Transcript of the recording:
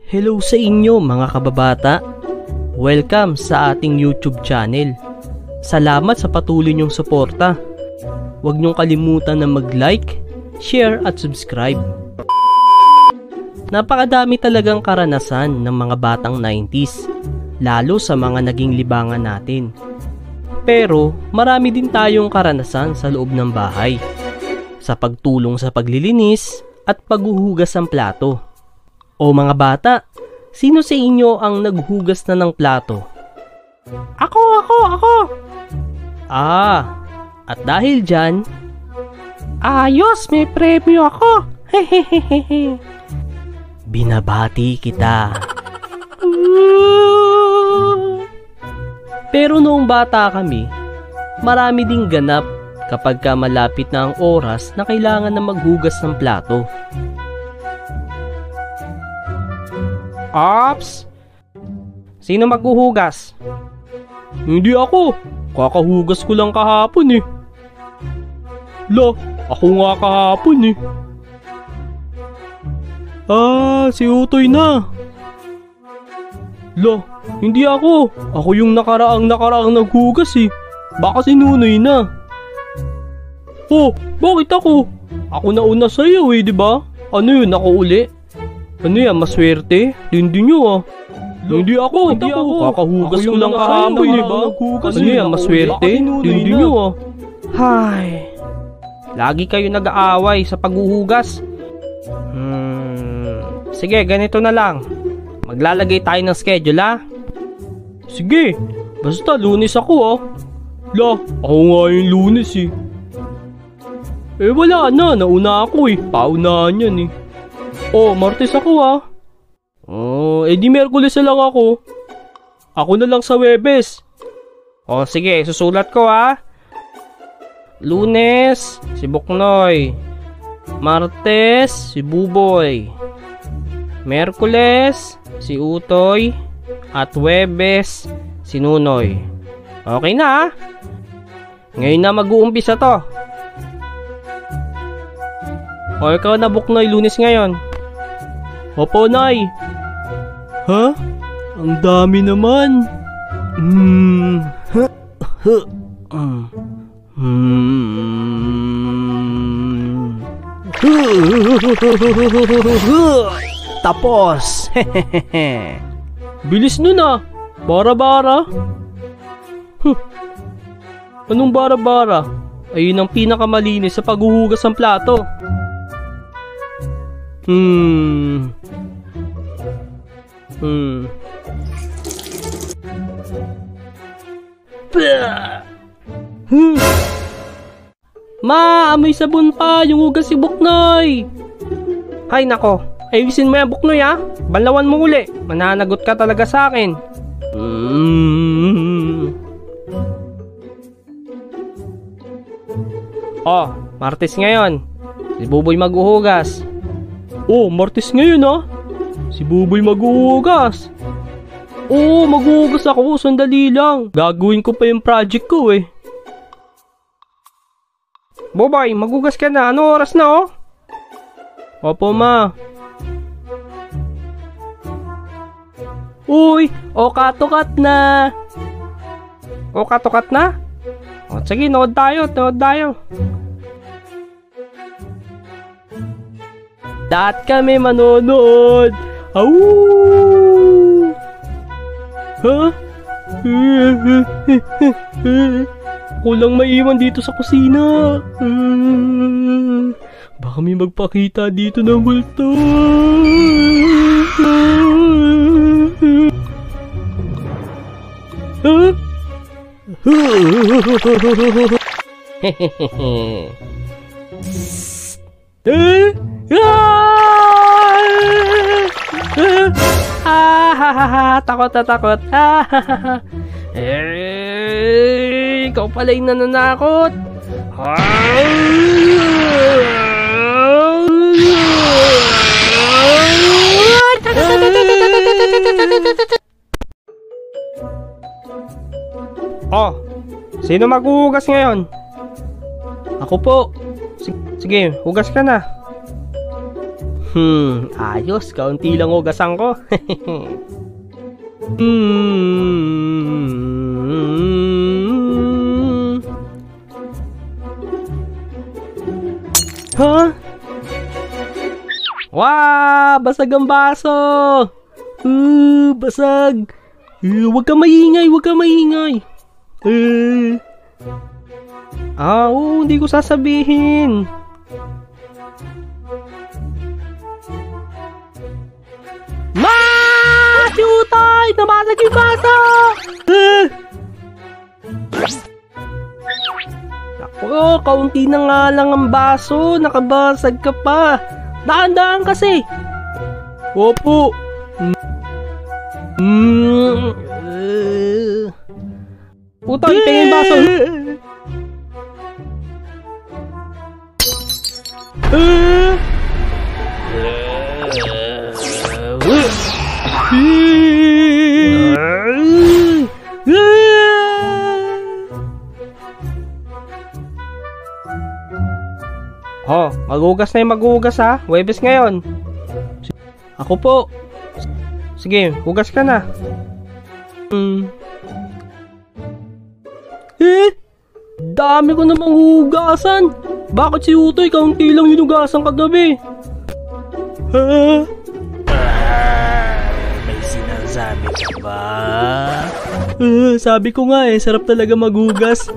Hello sa inyo mga kababata. Welcome sa ating YouTube channel. Salamat sa patuloy niyong suporta. Huwag niyong kalimutan na mag-like, share at subscribe. Napakadami talagang karanasan ng mga batang 90s, lalo sa mga naging libangan natin. Pero marami din tayong karanasan sa loob ng bahay, sa pagtulong sa paglilinis at paghuhugas ng plato. O mga bata, sino sa inyo ang naghugas na ng plato? Ako! At dahil dyan, ayos, may premyo ako! Hehehehe. Binabati kita. Pero noong bata kami, marami ding ganap kapag malapit na ang oras na kailangan na maghugas ng plato. Ops! Sino maghuhugas? Hindi ako. Kakahugas ko lang kahapon eh. Ako nga kahapon eh. Si Utoy na. Hindi ako. Ako yung nakaraang naghugas eh. Baka si Nunoy na. Bakit ako? Ako na una sa'yo eh, diba? Ano yun, ako uli? Ano yan, maswerte? Hindi nyo ah. Hindi ako. Kakahugas ko lang kahapon, diba? Ano yan, maswerte? Hindi nyo ah. Hay, lagi kayo nag-aaway sa paghuhugas. Sige, ganito na lang. Maglalagay tayo ng schedule ha. Sige, basta Lunes ako ah. Ako nga yung Lunes eh. Wala na, nauna ako eh. Paunahan yan eh. Martes ako ah. Di Miyerkules na lang ako. Ako na lang sa Huwebes. Sige, susulat ko ha. Lunes, si Buknoy. Martes, si Buboy. Miyerkules, si Utoy. At Huwebes, si Nunoy. Okay na ha. Ngayon na mag-uumpisa to. Ikaw na Buknoy, Lunes ngayon. Opo, Nay. Ha? Ang dami naman. Tapos. Bilis nun ah. Bara-bara. Anong bara-bara? Ayun ang pinakamalinis sa paghuhugas ng plato. Ma, amoy sabon pa yung hugas si Buknoy. Hay nako, ayusin mo yan Buknoy ha. Banlawan mo uli, mananagot ka talaga sa akin. Martes ngayon. Si Buboy maghuhugas. Martes ngayon ah. Si Buboy maghuhugas. Maghuhugas ako. Sandali lang. Gagawin ko pa yung project ko eh. Buboy, maghugas ka na. Ano oras na oh? Opo ma. Katukat na. Katukat na? Sige, nood tayo. Lahat kami manonood. Ako lang maiwan dito sa kusina. Baka may magpakita dito ng multo. Takot. Ikaw pala yung nananakot. Sino maghuhugas ngayon? Ako po. Sige, hugas ka na. Ayos, kaunti lang hugasan ko. Ha? Wow! Basag ang baso! Basag! Huwag ka maingay! Huwag ka maingay! Oo, hindi ko sasabihin. Si Utoy! Nabasag yung baso! Ako, kaunti na nga lang ang baso. Nakabasag ka pa. Daan-daan kasi. Opo. Utoy, tingin baso. Oh, maghugas na yung maghugas ha. Huwebes ngayon. Ako po. Sige, hugas ka na. Dami ko namang hugasan. Bakit si Utoy kaunti lang yung hugasan kagabi? May sinasabi ka ba? Sabi ko nga sarap talaga maghugas.